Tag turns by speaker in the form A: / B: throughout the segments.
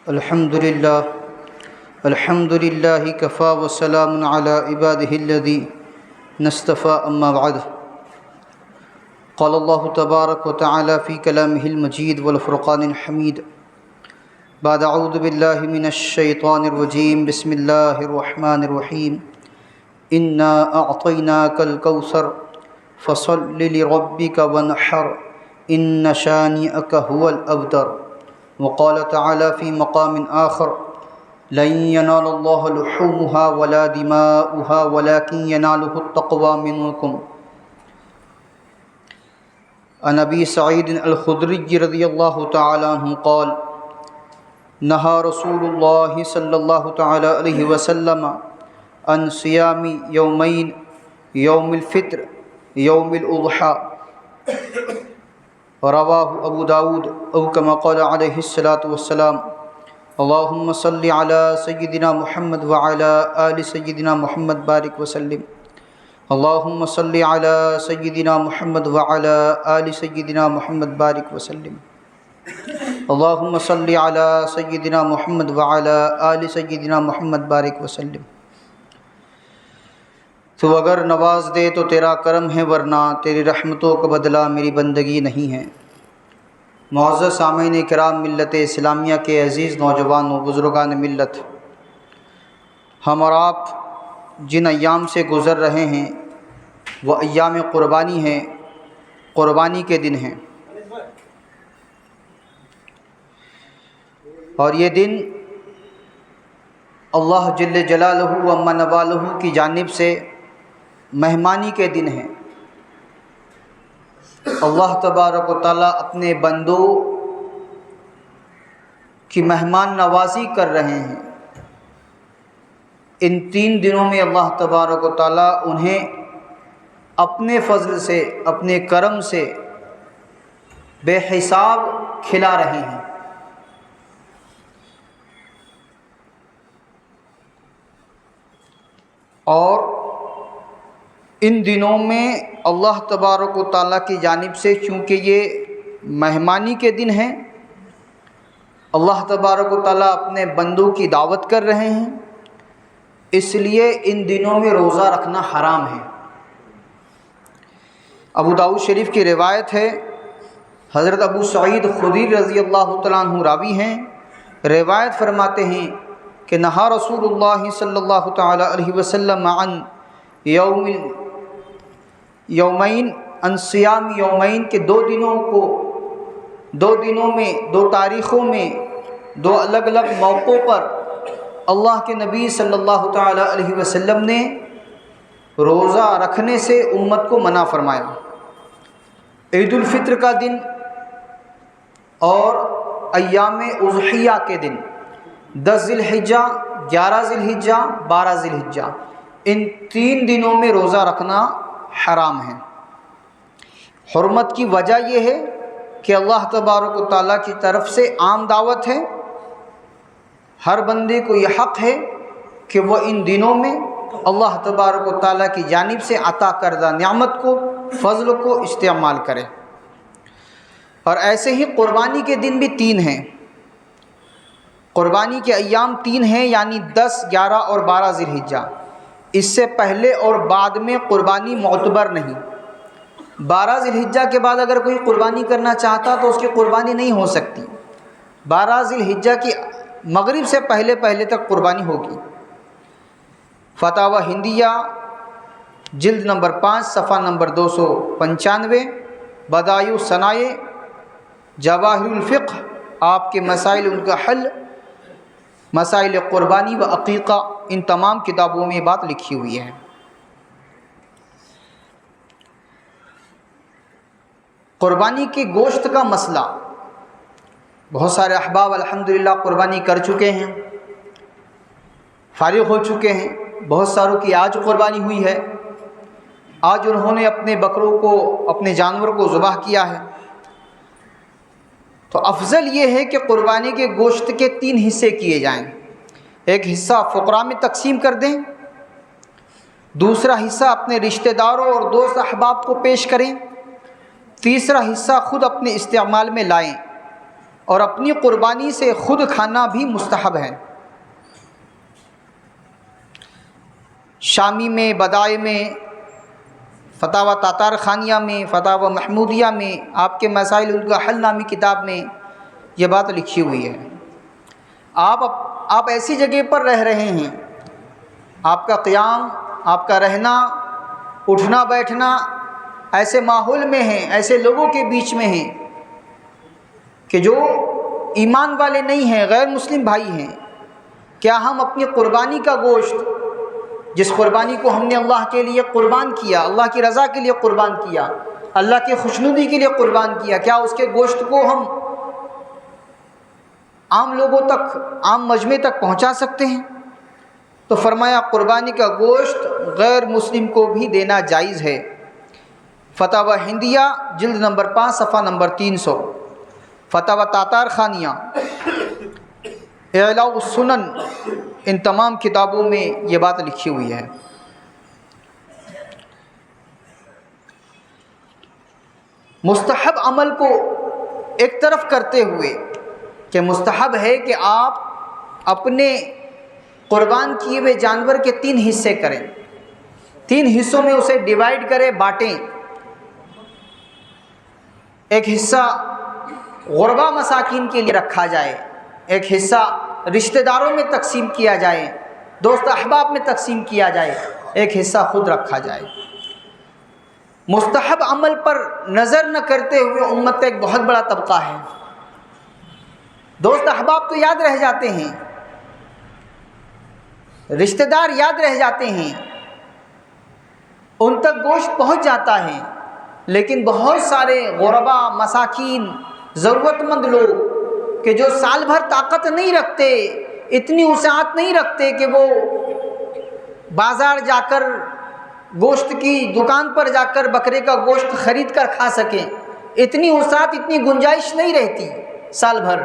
A: الحمدللہ کفا وسلام علی عبادہ الذین اصطفى اما بعد قال اللہ تبارک وتعالی فی کلامہ المجید والفرقان الحمید بعد اعوذ باللہ من الشیطان الرجیم بسم اللہ الرحمن الرحیم انا اعطیناک الکوثر فصل لربک وانحر ان شانئک هو الابتر وقال تعالی فی مقام آخر لن ینال اللہ لحومها ولا دماؤها ولكن ینالہ التقوی منکم۔ عن ابی سعید الخدری رضی اللہ تعالی عنہ قال نہى رسول اللہ صلی اللہ تعالی علیہ وسلم عن صیام یومین یوم الفطر یوم الاضحی رواہ ابو داود او کما قال علیہ الصلاۃ والسلام اللہم صلی علی سیدنا محمد وعلی آل سیدنا محمد بارک وسلم اللہم صلی علی سیدنا محمد وعلی آل سیدنا محمد بارک وسلم اللہم صلی علی سیدنا محمد وعلی آل سیدنا محمد بارک وسلم۔ تو اگر نواز دے تو تیرا کرم ہے، ورنہ تیری رحمتوں کا بدلہ میری بندگی نہیں ہے۔ معزز سامعین کرام ملت اسلامیہ کے عزیز نوجوانوں، بزرگان ملت، ہم اور آپ جن ایام سے گزر رہے ہیں وہ ایام قربانی ہیں، قربانی کے دن ہیں، اور یہ دن اللہ جل جلالہ و عم نوالہ کی جانب سے مہمانی کے دن ہیں۔ اللہ تبارک و تعالیٰ اپنے بندوں کی مہمان نوازی کر رہے ہیں۔ ان 3 دنوں میں اللہ تبارک و تعالیٰ انہیں اپنے فضل سے، اپنے کرم سے بے حساب کھلا رہے ہیں۔ اور ان دنوں میں اللہ تبارک و تعالیٰ کی جانب سے چونکہ یہ مہمانی کے دن ہیں، اللہ تبارک و تعالیٰ اپنے بندوں کی دعوت کر رہے ہیں، اس لیے ان دنوں میں روزہ رکھنا حرام ہے۔ ابو داؤد شریف کی روایت ہے، حضرت ابو سعید خدری رضی اللہ تعالیٰ عنہ راوی ہیں، روایت فرماتے ہیں کہ نہا رسول اللہ صلی اللہ تعالی علیہ وسلم عن یومین عن صیام یومین کے 2 دنوں میں 2 تاریخوں میں 2 الگ الگ موقعوں پر اللہ کے نبی صلی اللہ تعالی علیہ وسلم نے روزہ رکھنے سے امت کو منع فرمایا۔ عید الفطر کا دن اور ایام اضحیہ کے دن 10 ذی الحجہ، 11 ذی الحجہ، 12 ذی الحجہ، ان 3 دنوں میں روزہ رکھنا حرام ہے۔ حرمت کی وجہ یہ ہے کہ اللہ تبارک و تعالیٰ کی طرف سے عام دعوت ہے، ہر بندے کو یہ حق ہے کہ وہ ان دنوں میں اللہ تبارک و تعالیٰ کی جانب سے عطا کردہ نعمت کو، فضل کو استعمال کرے۔ اور ایسے ہی قربانی کے دن بھی 3 ہیں، قربانی کے ایام 3 ہیں، یعنی 10، 11 اور 12 ذی الحجہ۔ اس سے پہلے اور بعد میں قربانی معتبر نہیں۔ 12 ذی الحجہ کے بعد اگر کوئی قربانی کرنا چاہتا تو اس کی قربانی نہیں ہو سکتی۔ 12 ذی الحجہ کی مغرب سے پہلے تک قربانی ہوگی۔ فتاوی ہندیہ جلد نمبر 5 صفحہ نمبر 295، بدائع الصنائع، جواہر الفقہ، آپ کے مسائل، ان کا حل، مسائل قربانی و عقیقہ، ان تمام کتابوں میں بات لکھی ہوئی ہے۔ قربانی کے گوشت کا مسئلہ، بہت سارے احباب الحمدللہ قربانی کر چکے ہیں، فارغ ہو چکے ہیں، بہت ساروں کی آج قربانی ہوئی ہے، آج انہوں نے اپنے بکروں کو، اپنے جانور کو ذبح کیا ہے۔ تو افضل یہ ہے کہ قربانی کے گوشت کے 3 حصے کیے جائیں۔ ایک حصہ فقراء میں تقسیم کر دیں، دوسرا حصہ اپنے رشتہ داروں اور دوست احباب کو پیش کریں، تیسرا حصہ خود اپنے استعمال میں لائیں، اور اپنی قربانی سے خود کھانا بھی مستحب ہے۔ شامی میں، بدائع میں، فتاوی تاتار خانیہ میں، فتاوی محمودیہ میں، آپ کے مسائل کا حل نامی کتاب میں یہ بات لکھی ہوئی ہے۔ آپ ایسی جگہ پر رہ رہے ہیں، آپ کا قیام، آپ کا رہنا، اٹھنا بیٹھنا ایسے ماحول میں ہیں، ایسے لوگوں کے بیچ میں ہیں کہ جو ایمان والے نہیں ہیں، غیر مسلم بھائی ہیں۔ کیا ہم اپنی قربانی کا گوشت، جس قربانی کو ہم نے اللہ کے لیے قربان کیا، اللہ کی رضا کے لیے قربان کیا، اللہ کی خوشنودی کے لیے قربان کیا، کیا اس کے گوشت کو ہم عام لوگوں تک، عام مجمع تک پہنچا سکتے ہیں؟ تو فرمایا قربانی کا گوشت غیر مسلم کو بھی دینا جائز ہے۔ فتاوی ہندیہ جلد نمبر 5 صفحہ نمبر 300، فتاوی تاتار خانیہ، اعلاء السنن، ان تمام کتابوں میں یہ بات لکھی ہوئی ہے۔ مستحب عمل کو ایک طرف کرتے ہوئے کہ مستحب ہے کہ آپ اپنے قربان کیے ہوئے جانور کے 3 حصے کریں، 3 حصوں میں اسے ڈیوائیڈ کریں، بانٹیں۔ ایک حصہ غربا مساکین کے لیے رکھا جائے، ایک حصہ رشتہ داروں میں تقسیم کیا جائے، دوست احباب میں تقسیم کیا جائے، ایک حصہ خود رکھا جائے۔ مستحب عمل پر نظر نہ کرتے ہوئے امت کا ایک بہت بڑا طبقہ ہے۔ دوست احباب تو یاد رہ جاتے ہیں، رشتہ دار یاد رہ جاتے ہیں، ان تک گوشت پہنچ جاتا ہے، لیکن بہت سارے غربا، مساکین، ضرورت مند لوگ کہ جو سال بھر طاقت نہیں رکھتے، اتنی وسعت نہیں رکھتے کہ وہ بازار جا کر، گوشت کی دکان پر جا کر بکرے کا گوشت خرید کر کھا سکیں، اتنی وسعت، اتنی گنجائش نہیں رہتی سال بھر۔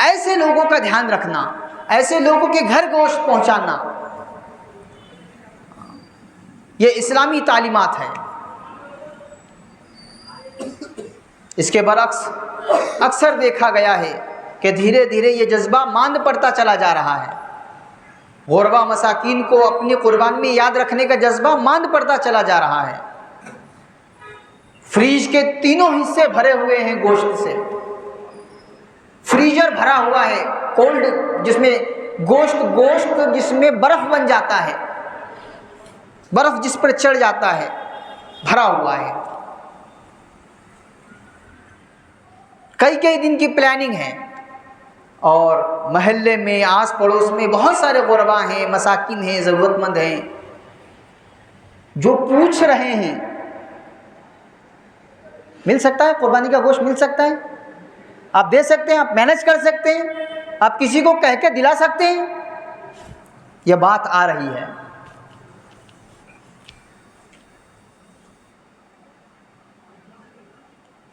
A: ایسے لوگوں کا دھیان رکھنا، ایسے لوگوں کے گھر گوشت پہنچانا، یہ اسلامی تعلیمات ہے۔ اس کے برعکس اکثر دیکھا گیا ہے کہ دھیرے دھیرے یہ جذبہ ماند پڑتا چلا جا رہا ہے۔ غربا مساکین کو اپنی قربانی میں یاد رکھنے کا جذبہ ماند پڑتا چلا جا رہا ہے۔ فریج کے 3 حصے بھرے ہوئے ہیں گوشت سے، فریجر بھرا ہوا ہے، کولڈ، جس میں گوشت جس میں برف بن جاتا ہے، برف جس پر چڑھ جاتا ہے، بھرا ہوا ہے۔ کئی دن کی پلاننگ ہے، اور محلے میں، آس پڑوس میں بہت سارے غربا ہیں، مساکین ہیں، ضرورت مند ہیں، جو پوچھ رہے ہیں مل سکتا ہے قربانی کا گوشت، مل سکتا ہے، آپ دے سکتے ہیں، آپ مینج کر سکتے ہیں، آپ کسی کو کہہ کے دلا سکتے ہیں، یہ بات آ رہی ہے۔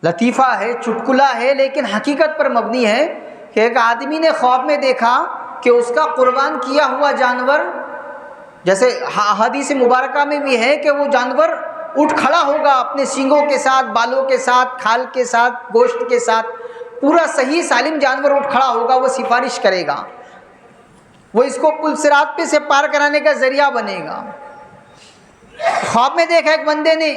A: لطیفہ ہے، چٹکلا ہے، لیکن حقیقت پر مبنی ہے کہ ایک آدمی نے خواب میں دیکھا کہ اس کا قربان کیا ہوا جانور، جیسے حدیث مبارکہ میں بھی ہے کہ وہ جانور اٹھ کھڑا ہوگا اپنے سینگوں کے ساتھ، بالوں کے ساتھ، کھال کے ساتھ، گوشت کے ساتھ، پورا صحیح سالم جانور اٹھ کھڑا ہوگا، وہ سفارش کرے گا، وہ اس کو پل صراط پہ سے پار کرانے کا ذریعہ بنے گا۔ خواب میں دیکھا ایک بندے نے۔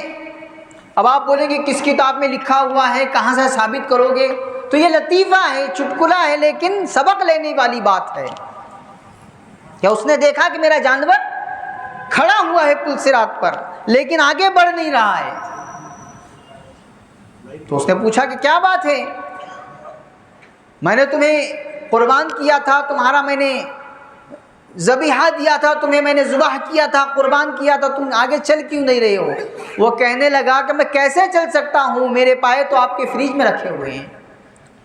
A: اب آپ بولیں گے کس کتاب میں لکھا ہوا ہے، کہاں سے ثابت کرو گے؟ تو یہ لطیفہ ہے، چٹکلا ہے، لیکن سبق لینے والی بات ہے۔ کیا اس نے دیکھا کہ میرا جانور کھڑا ہوا ہے پل صراط پر، لیکن آگے بڑھ نہیں رہا ہے، تو اس نے پوچھا کہ کیا بات ہے؟ میں نے تمہیں قربان کیا تھا، تمہارا میں نے ذبیحہ دیا تھا، تمہیں میں نے ذبح کیا تھا، قربان کیا تھا، تم آگے چل کیوں نہیں رہے ہو؟ وہ کہنے لگا کہ میں کیسے چل سکتا ہوں، میرے پائے تو آپ کے فریج میں رکھے ہوئے ہیں،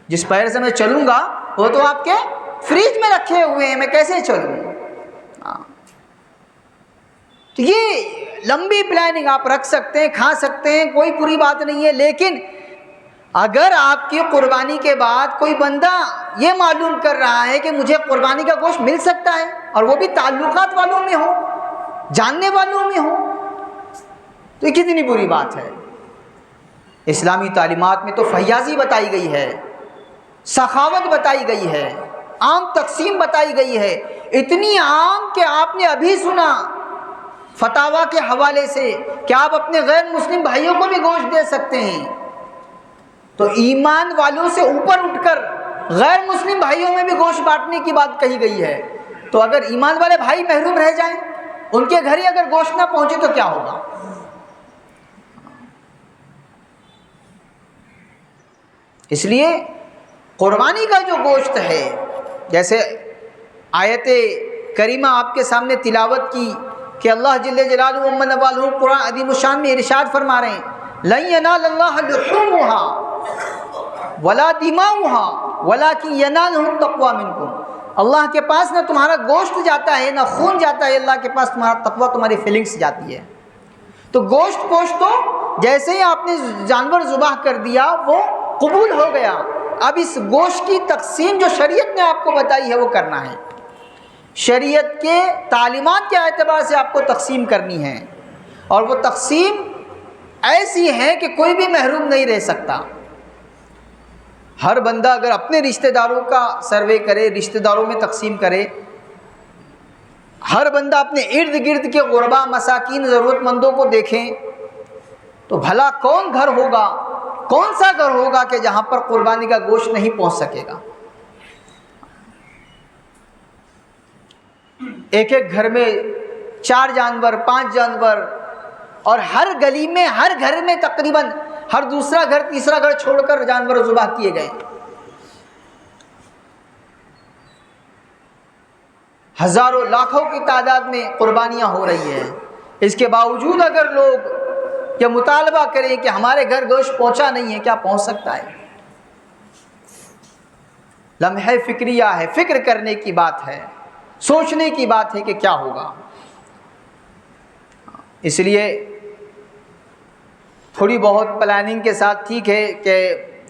A: جس پیر سے میں چلوں گا وہ تو آپ کے فریج میں رکھے ہوئے ہیں، میں کیسے چلوں؟ تو یہ لمبی پلاننگ آپ رکھ سکتے ہیں، کھا سکتے ہیں، کوئی بری بات نہیں ہے، لیکن اگر آپ کی قربانی کے بعد کوئی بندہ یہ معلوم کر رہا ہے کہ مجھے قربانی کا گوشت مل سکتا ہے، اور وہ بھی تعلقات والوں میں ہو، جاننے والوں میں ہو، تو یہ کتنی بری بات ہے۔ اسلامی تعلیمات میں تو فیاضی بتائی گئی ہے سخاوت بتائی گئی ہے، عام تقسیم بتائی گئی ہے، اتنی عام کہ آپ نے ابھی سنا فتاوا کے حوالے سے کہ آپ اپنے غیر مسلم بھائیوں کو بھی گوشت دے سکتے ہیں۔ تو ایمان والوں سے اوپر اٹھ کر غیر مسلم بھائیوں میں بھی گوشت بانٹنے کی بات کہی گئی ہے۔ تو اگر ایمان والے بھائی محروم رہ جائیں، ان کے گھر ہی اگر گوشت نہ پہنچے تو کیا ہوگا؟ اس لیے قربانی کا جو گوشت ہے، جیسے آیت کریمہ آپ کے سامنے تلاوت کی کہ اللہ جل جلالہ و من والہ قرآن عظیم الشان میں ارشاد فرما رہے ہیں لن ینال اللہ لحومها ولا دماؤها ولکن ینالہ التقوی منکم۔ اللہ کے پاس نہ تمہارا گوشت جاتا ہے نہ خون جاتا ہے، اللہ کے پاس تمہارا تقوی، تمہاری فیلنگس جاتی ہے۔ تو گوشت پوشت تو جیسے ہی آپ نے جانور ذبح کر دیا وہ قبول ہو گیا، اب اس گوشت کی تقسیم جو شریعت نے آپ کو بتائی ہے وہ کرنا ہے، شریعت کے تعلیمات کے اعتبار سے آپ کو تقسیم کرنی ہے، اور وہ تقسیم ایسی ہے کہ کوئی بھی محروم نہیں رہ سکتا۔ ہر بندہ اگر اپنے رشتہ داروں کا سروے کرے، رشتہ داروں میں تقسیم کرے، ہر بندہ اپنے ارد گرد کے غربا مساکین ضرورت مندوں کو دیکھیں، تو بھلا کون گھر ہوگا، کون سا گھر ہوگا کہ جہاں پر قربانی کا گوشت نہیں پہنچ سکے گا؟ ایک ایک گھر میں 4 جانور 5 جانور، اور ہر گلی میں ہر گھر میں تقریباً ہر دوسرا گھر تیسرا گھر چھوڑ کر جانور ذبح کیے گئے، ہزاروں لاکھوں کی تعداد میں قربانیاں ہو رہی ہیں۔ اس کے باوجود اگر لوگ یہ مطالبہ کریں کہ ہمارے گھر گوشت پہنچا نہیں ہے، کیا پہنچ سکتا ہے؟ لمحہ فکریہ ہے، فکر کرنے کی بات ہے، سوچنے کی بات ہے کہ کیا ہوگا۔ اس لیے تھوڑی بہت پلاننگ کے ساتھ ٹھیک ہے کہ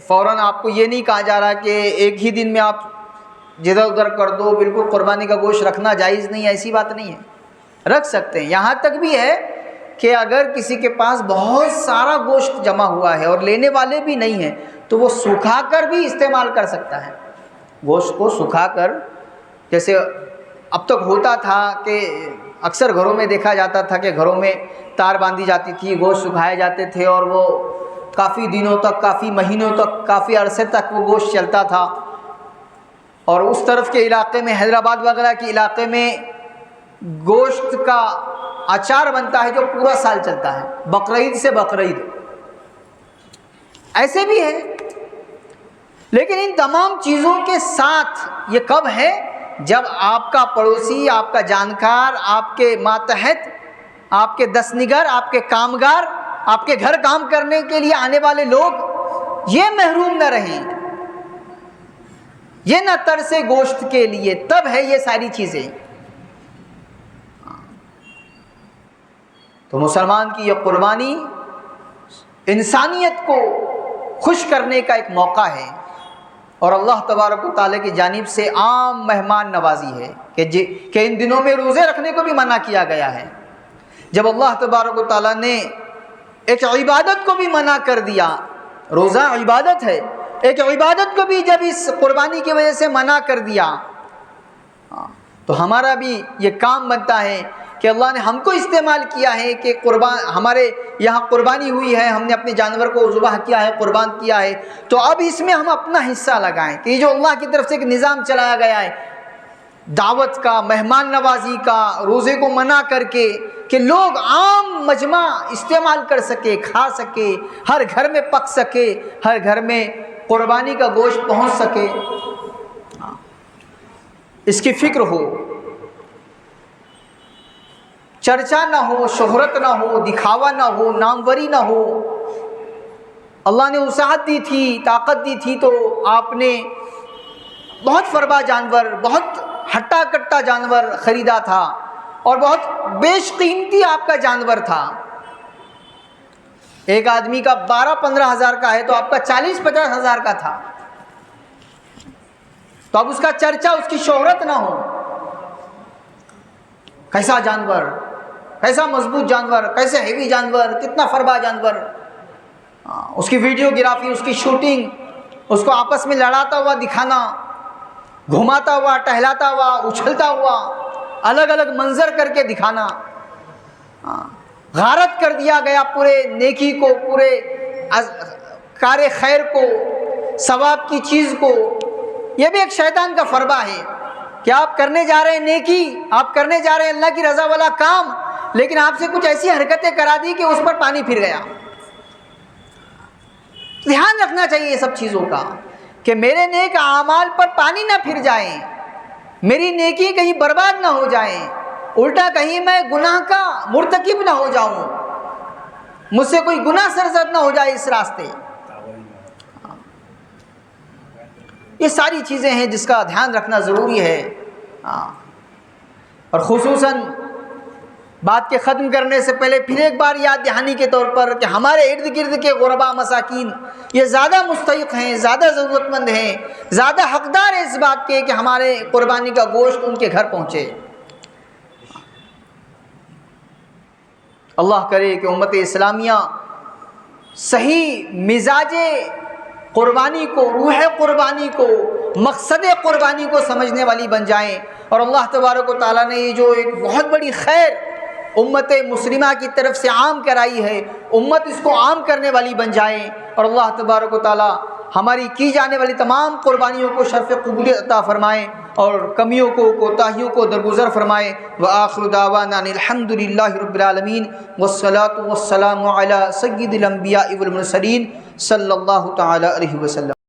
A: فوراً آپ کو یہ نہیں کہا جا رہا کہ ایک ہی دن میں آپ جدھر ادھر کر دو، بالکل قربانی کا گوشت رکھنا جائز نہیں ہے، ایسی بات نہیں ہے، رکھ سکتے ہیں۔ یہاں تک بھی ہے کہ اگر کسی کے پاس بہت سارا گوشت جمع ہوا ہے اور لینے والے بھی نہیں ہیں تو وہ سکھا کر بھی استعمال کر سکتا ہے، گوشت کو سکھا کر۔ جیسے اب تک ہوتا تھا کہ اکثر گھروں میں دیکھا جاتا تھا کہ گھروں میں تار باندھی جاتی تھی، گوشت سکھائے جاتے تھے، اور وہ کافی دنوں تک، کافی مہینوں تک، کافی عرصے تک وہ گوشت چلتا تھا۔ اور اس طرف کے علاقے میں، حیدرآباد وغیرہ کے علاقے میں، گوشت کا اچار بنتا ہے جو پورا سال چلتا ہے، بقرعید سے بقرعید، ایسے بھی ہے۔ لیکن ان تمام چیزوں کے ساتھ یہ کب ہے؟ جب آپ کا پڑوسی، آپ کا جانکار، آپ کے ماتحت، آپ کے دستنگر، آپ کے کامگار، آپ کے گھر کام کرنے کے لیے آنے والے لوگ یہ محروم نہ رہیں، یہ نہ ترسے گوشت کے لیے، تب ہے یہ ساری چیزیں۔ تو مسلمان کی یہ قربانی انسانیت کو خوش کرنے کا ایک موقع ہے، اور اللہ تبارک و تعالیٰ کی جانب سے عام مہمان نوازی ہے کہ ان دنوں میں روزے رکھنے کو بھی منع کیا گیا ہے۔ جب اللہ تبارک و تعالیٰ نے ایک عبادت کو بھی منع کر دیا، روزہ عبادت ہے، ایک عبادت کو بھی جب اس قربانی کی وجہ سے منع کر دیا، تو ہمارا بھی یہ کام بنتا ہے کہ اللہ نے ہم کو استعمال کیا ہے کہ ہمارے یہاں قربانی ہوئی ہے، ہم نے اپنے جانور کو ذبح کیا ہے، قربان کیا ہے، تو اب اس میں ہم اپنا حصہ لگائیں کہ یہ جو اللہ کی طرف سے ایک نظام چلایا گیا ہے دعوت کا، مہمان نوازی کا، روزے کو منع کر کے، کہ لوگ عام مجمع استعمال کر سکے، کھا سکے، ہر گھر میں پک سکے، ہر گھر میں قربانی کا گوشت پہنچ سکے، اس کی فکر ہو، چرچا نہ ہو، شہرت نہ ہو، دکھاوا نہ ہو، ناموری نہ ہو۔ اللہ نے وسعت دی تھی، طاقت دی تھی، تو آپ نے بہت فربا جانور، بہت ہٹا کٹا جانور خریدا تھا، اور بہت بیش قیمتی آپ کا جانور تھا۔ ایک آدمی کا 12-15 ہزار کا ہے تو آپ کا 40-50 ہزار کا تھا، تو اب اس کا چرچا، اس کی شہرت نہ ہو۔ کیسا جانور، کیسا مضبوط جانور، کیسے ہیوی جانور، کتنا فربا جانور، اس کی ویڈیو گرافی، اس کی شوٹنگ، اس کو آپس میں لڑاتا ہوا دکھانا، گھماتا ہوا، ٹہلاتا ہوا، اچھلتا ہوا، الگ الگ منظر کر کے دکھانا، غارت کر دیا گیا پورے نیکی کو، پورے کار خیر کو، ثواب کی چیز کو۔ یہ بھی ایک شیطان کا فربہ ہے کہ آپ کرنے جا رہے ہیں نیکی، آپ کرنے جا رہے ہیں اللہ کی رضا والا کام، لیکن آپ سے کچھ ایسی حرکتیں کرا دی کہ اس پر پانی پھر گیا۔ دھیان رکھنا چاہیے یہ سب چیزوں کا کہ میرے نیک اعمال پر پانی نہ پھر جائیں، میری نیکی کہیں برباد نہ ہو جائیں، الٹا کہیں میں گناہ کا مرتکب نہ ہو جاؤں، مجھ سے کوئی گناہ سرزد نہ ہو جائے اس راستے۔ یہ ساری چیزیں ہیں جس کا دھیان رکھنا ضروری ہے۔ اور خصوصاً بات کے ختم کرنے سے پہلے پھر ایک بار یاد دہانی کے طور پر کہ ہمارے ارد گرد کے غربا مساکین یہ زیادہ مستحق ہیں، زیادہ ضرورت مند ہیں، زیادہ حقدار ہیں اس بات کے کہ ہمارے قربانی کا گوشت ان کے گھر پہنچے۔ اللہ کرے کہ امت اسلامیہ صحیح مزاج قربانی کو، روح قربانی کو، مقصد قربانی کو سمجھنے والی بن جائیں، اور اللہ تبارک و تعالیٰ نے یہ جو ایک بہت بڑی خیر امت مسلمہ کی طرف سے عام کرائی ہے، امت اس کو عام کرنے والی بن جائیں، اور اللہ تبارک و تعالیٰ ہماری کی جانے والی تمام قربانیوں کو شرف قبولیت عطا فرمائیں اور کمیوں کو، کوتاہیوں کو درگزر فرمائیں۔ وآخر دعوانا الحمد للہ رب العالمین، والصلاة والسلام علی سید الانبیاء والمرسلین صلی اللہ تعالی علیہ وسلم۔